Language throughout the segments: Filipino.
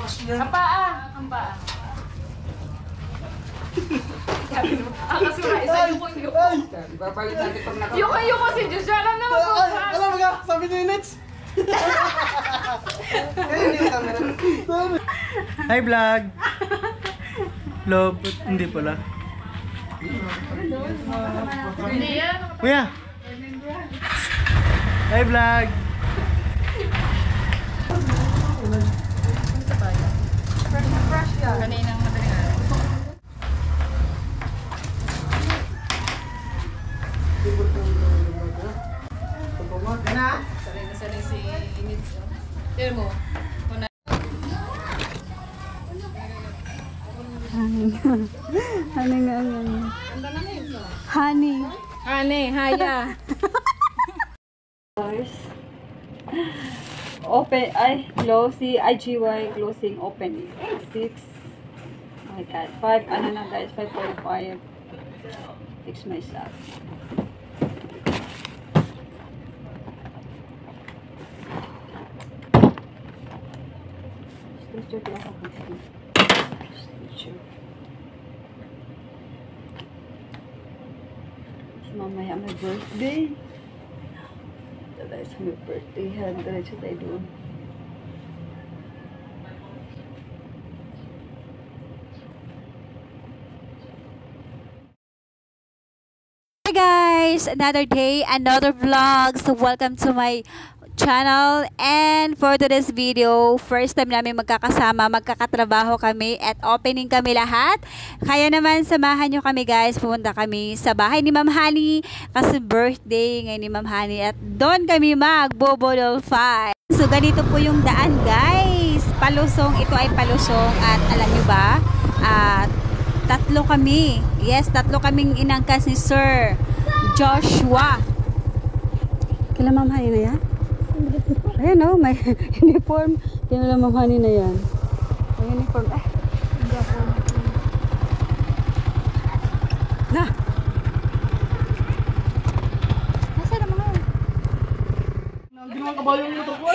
Ang paa. Ang paa. Kasi wala isa yung yuko. Yuko si Diyos. Alam na mag-uha. Alam mo ka, sabi niyo yung Nets. Hi vlog. Love, hindi pala. Hindi yan. Kuya. Hi vlog. Fresh yan. Kaninang madaling araw. Sanay na sanay si Nits. Tira mo. Honey, haya. Open, glossy, IGY, closing, opening. 6. Oh my god. 5, ano na guys, 5.5. Fix myself. Stitcher pala ako. Stitcher. Mamaya may birthday. Dahil sa may birthday, diretso tayo doon. Hi guys! Another day, another vlog. So welcome to my channel, and for today's video, first time namin magkakasama, magkakatrabaho kami at opening kami lahat. Kaya naman samahan nyo kami guys, pumunta kami sa bahay ni Ma'am Honey kasi birthday ngayon ni Ma'am Honey at doon kami magbobodol fight. So ganito po yung daan guys, palusong, ito ay palusong at alam nyo ba, tatlo kami, yes, tatlo kaming inangkas ni Sir Joshua. Kailan Ma'am Honey na yan? Ayan o, may uniform. Kaya lang Ma'am Honey na yan. May uniform. Na! Nasa na mga? Ginawa ka ba yung ito po?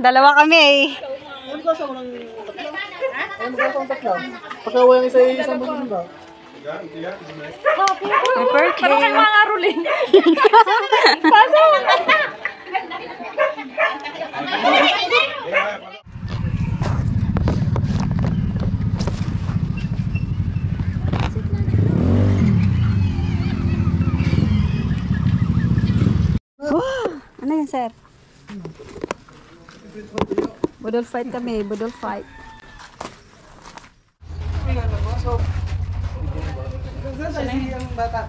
Dalawa kami eh. Ano ka sa unang tatlo? Ano ka sa unang tatlo? Pagkawa yung isang busin ba? Parang kayo mga ruling. Pasok! Ano yan, sir? Budol fight kami, budol fight. Ang bata.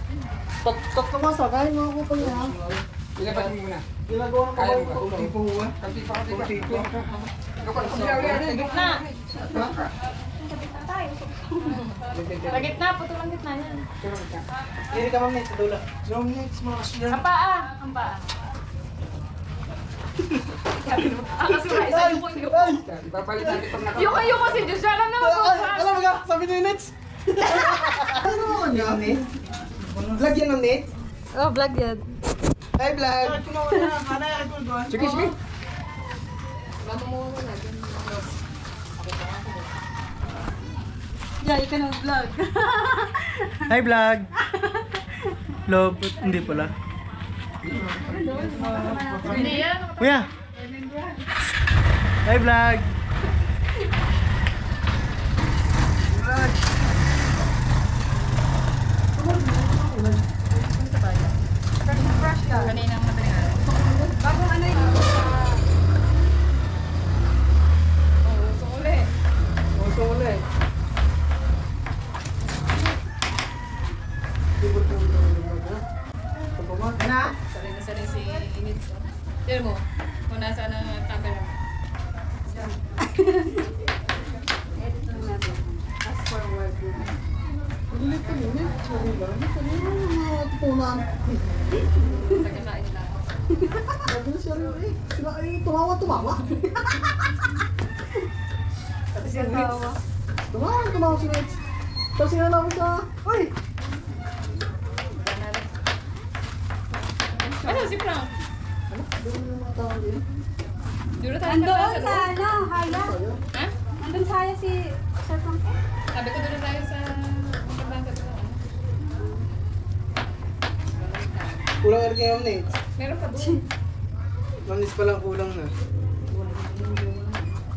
Tatlo mo sa kain mo ako pala ha. Ginagawa ng kabayo ko. Tipo ha. Tipo. Sa gitna. Sa gitna, puto lang gitna yan. Hindi ka Ma'am Nets sa dula. Ma'am Nets, mga siya. Ang paa. Ang paa. Kasi wala isa yung yuko. Yuko si Diyos. Alam na mag-uha. Alam mo ka, sabi niyo yung Nets. Ano mo niya, Nets? Vlog yan ng Nets? Oh, vlog yan. Hi, vlog. Sige, sige. Yeah, ikaw ng vlog. Hi, vlog. Love, hindi pala. Hindi yan. Kuya. Hi, vlog. Vlog. Fresh yan. Kaninang madaling araw. Bagong ano yun? Usong uli. Usong uli. Sanay na sanay si Nits. Tira mo. Kung nasaan ang camera mo. Ito natin. Fast forward. Ulit ka nila. Sorry lang. Kanina mga tutunan. Nagkakain lang. Sabi na siya rin eh. Sila ay tumawa. Tapos yung Nits. Tumawa si Nets. Tapos sila namin sa... Uy! Ano si Frank? Doon yung mga tao din. Duro tayo Andoon sa sa ano, haya. si Sir Frank? Sabi ko doon tayo sa pagkabasa ko. Kulang air kayo ni. Meron pa doon. Manis pa lang kulang na.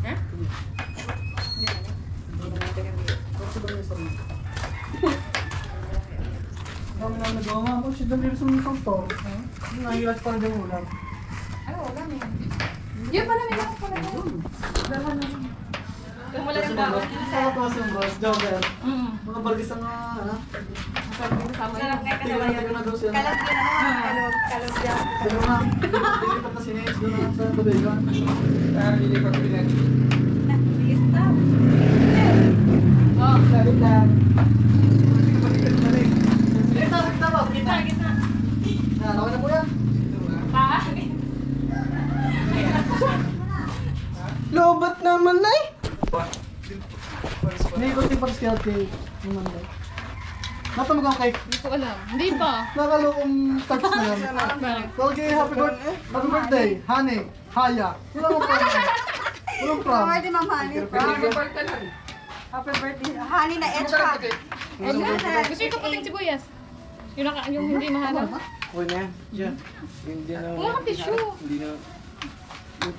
Ha? Dami na nagawa mo. Siya dami sa mga store. Nahilas pa rin yung ulam. Ay, wala na yun. Yun pala, may lang pala yun. Dalawa na yun. Kung wala yung bawa. Sa tapos yung boss, Joker. Mga bargis ang ha? Masarap yung kasama yun. Tingnan natin na daw siya. Kalog yun kalog yan. Pero nga, dilipat na sinis doon na sa tubigan. Dilipat ko din. Oh, Labit lang. Kita ba? Kita. Nawa na po yan. Lobat naman na eh. May ikot yung pag-scout kay Manday. Natamag ang cake. hindi ko alam. Hindi pa. Nakalokong touch na yan. Okay, happy birthday, honey, Haya. Wala mo pa. Walang pram. Happy birthday, Ma'am Honey. Happy birthday. Honey na edge ka. Gusto ko puting sibuyas. Yung hindi mahanap. Huwag na yan. Diyan. Hindi na. Kumuha kang tissue. Hindi na.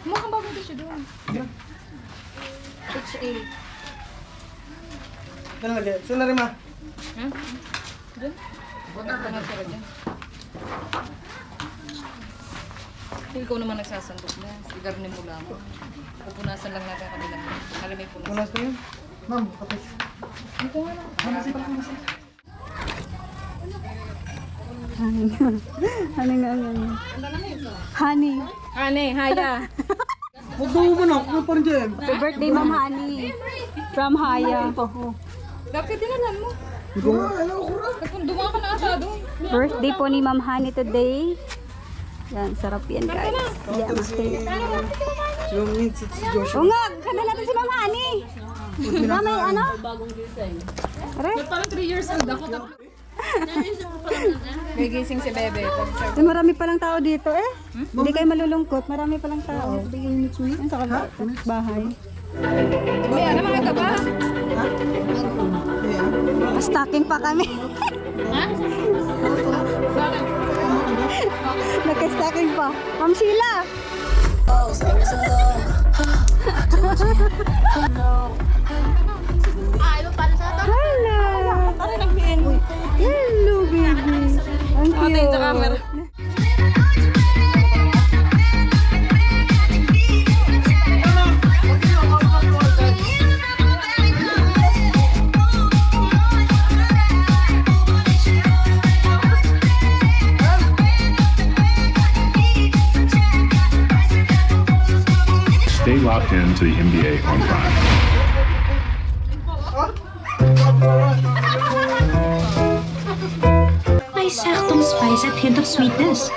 Kumuha kang bagong tissue doon. HA. Saan lagi? Saan na rin ma? Ha? Diyan? Water ka na sila dyan. Ikaw naman nagsasandok na. Sigarnin mo lang. Pupunasan lang natin kabilang. Alam may punas. Punas na yun. Ma'am, kapit. Ikaw nga lang. Honey nga yan. Honey. Honey, Haya. Huwag daw mo na. Huwag pa rin dyan. Happy birthday, Ma'am Honey. From Haya. Bakit dinalan mo? Ikaw nga. Alam ko rin. Dumaan ka na ata doon. Birthday po ni Ma'am Honey today. Yan, sarap yan guys. Yeah, master. Yung meet si Joshua. O nga, kanda natin si Ma'am Honey. Diba may ano? Aray, Parang 3 years old ako. May gising si Bebe. marami palang tao dito eh. Hindi kayo malulungkot, marami palang tao. Yan sa bahay. May ano mga taba? Stocking pa kami. Ha? Bakit? Nagka-stocking pa. Ma'am Sheila! Hello! Hello, baby. Ang cute. Stay locked in to the NBA on Prime. May saktong spice at hint of sweetness.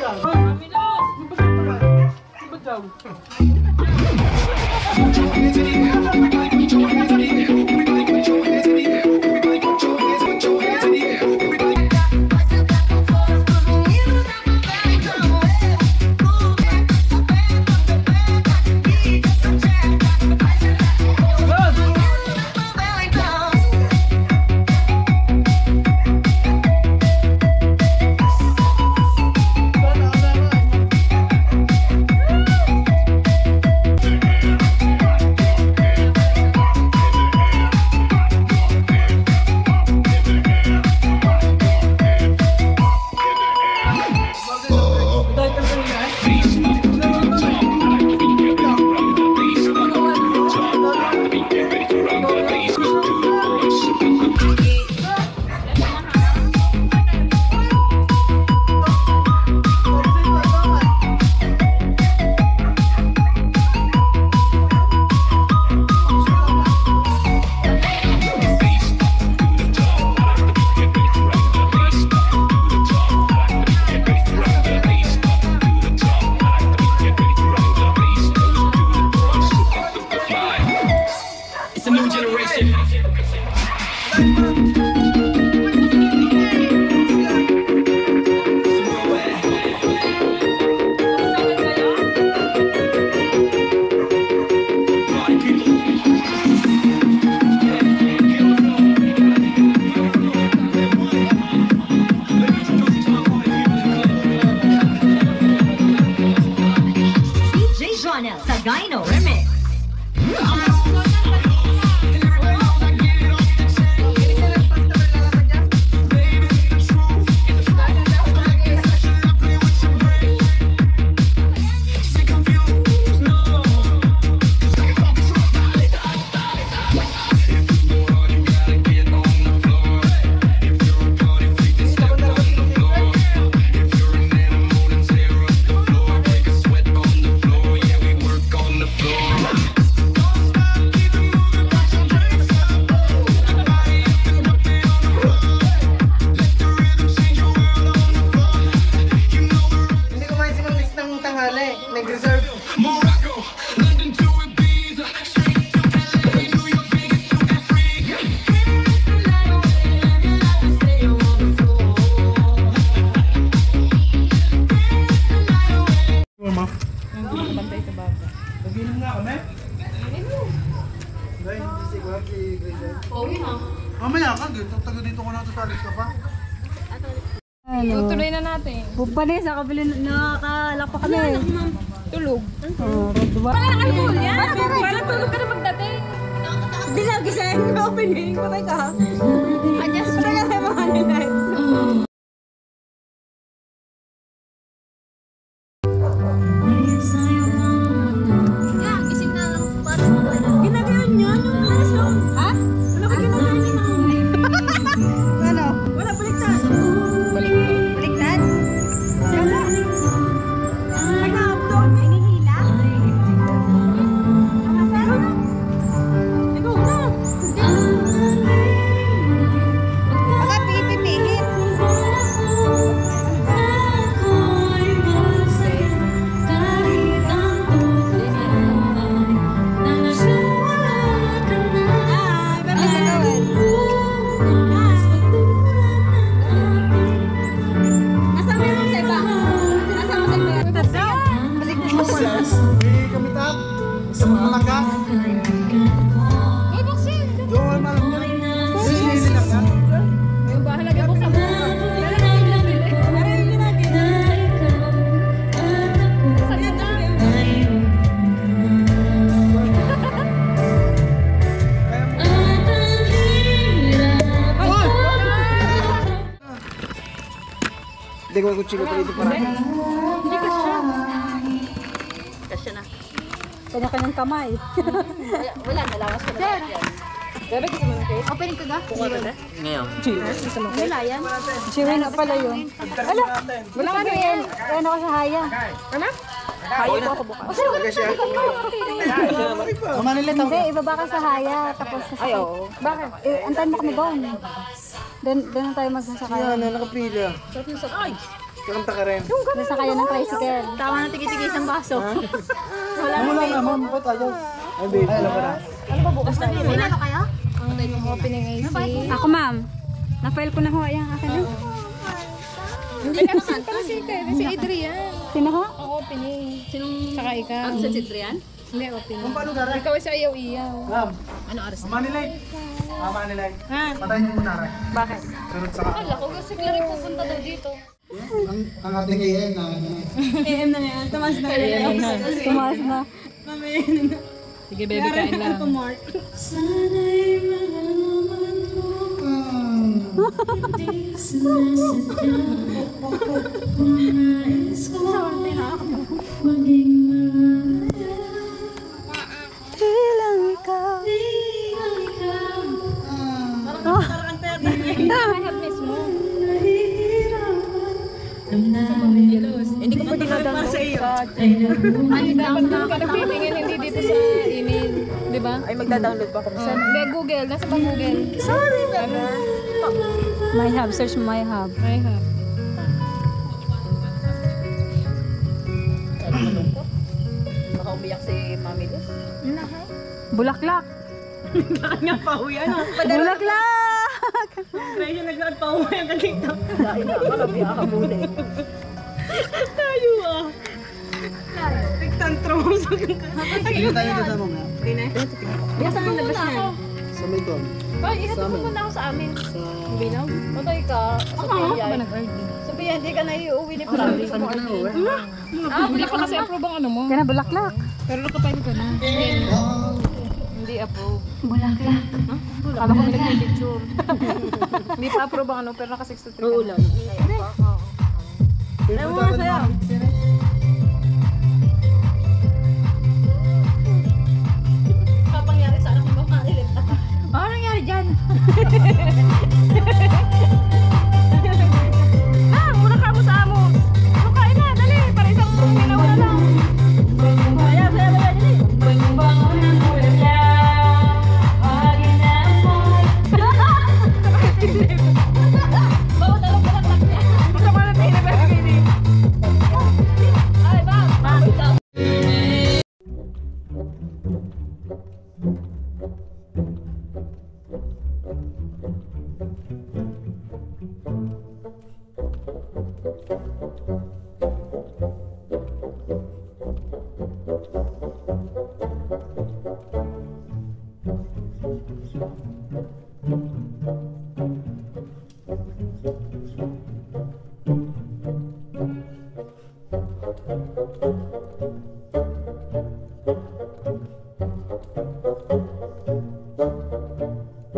Mamaya ka, taga dito ko na ito, salis ka pa. Tutuloy na natin. Pupanis, nakakalak pa kami. Tulog. Diba? Alcohol yan. Parang tulog ka na magdating. Hindi lang, gising. Opening. Patay ka. Adjust. Patay ka sa mga nilay. Ginagayon niya yung alas lang. Ha? Wala ka ginagayon niya. Ano? Wala, baliktad. Baliktad? Wala. Nag-upload, hinihila. Nakasaro na. Ikaw na. Baka pipipihit. May kamitab, isang malakas. Doon, malamang. Sili lang yan. Yung bahala ka sa mga. Hindi ko kutsilo pa dito para. Kanya-kanyang kamay. Wala, nalawas ko na yan. Gabi gusto mo ng cake? Opening ko na? Ngayon. Wala yan. Siwi na pala yun. Ala, wala ka yan. Ano ka sa haya? Ano? Haya po ako bukas. Mama nila ito. Hindi, ibaba ka sa haya. Tapos sa Ay, oo. Bakit? Antayin mo kami doon. Doon na tayo magsasakay. Yan, nakapila. Ay! Kakanta ka rin. Nasakay ng tricycle. Tama na tigil-tigil isang baso. Wala na, ma'am. Ba't ayaw? Ay, baby. Ay, alam ko na. Ano ba bukas tayo? May ano kayo? Ang opening ay si... Ako ma'am. Na-file ko na ho. Ayan, akin na. Hindi ka nakanta. Si Adrian. Sino ho? Ang opening. Sinong... Saka ikaw. Ang sa Adrian? Hindi, opening. Kung paano garay? Ikaw ay sa iyaw-iyaw. Ma'am. Ano oras? Mama nila. Mama nila. Ha? Patayin mo muna rin. Bakit? Sunod sa Akala ko kasi Clary pupunta daw dito. ang ating AM na AM na yan. Tumas na yan. Tumas na. Sige, baby, kain lang. Sana'y malaman mo Di sinasadya Nais ko maging malaya Bilang ikaw. Bilang ikaw Mahal mismo. Hindi ko pwede na sa iyo. Ay, dapat doon ka nagpipingin, hindi dito sa email. Di ba? Ay, magda-download pa kami sa... Hindi, Google. Nasa pa Google? Sorry ba? My Hub. Search My Hub. Ay, ha. Baka umiyak si Mami Luz. Bulaklak. Bulaklak! Dahil na, marami ako muna eh. Sige tayo dito mo nga. Yan sa labas niya. Sa may kon. Ay, ihatid mo muna ako sa amin. Bilang? Patay ka. Sabihan. Sabihan, hindi ka na iuwi ni Prami. Saan ka na uwi? Hindi pa kasi approve ang ano mo. Kaya na bulaklak. Pero nakapile ko na. Hindi approve. Bulaklak. Kala ko may nag-picture. Hindi pa approve ang ano, pero naka-63 ka. Uulan. Ayaw mo nga sa'yo. Kapangyari sa anak ni Mama Lilit. Ano nangyari dyan? Muna ka mo sa amo. Ano kain na, dali. Para isang ginawa na lang. Saya, dali. Bawat alam ko lang niya. Gusto ko na tayo na baby.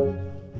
Bye.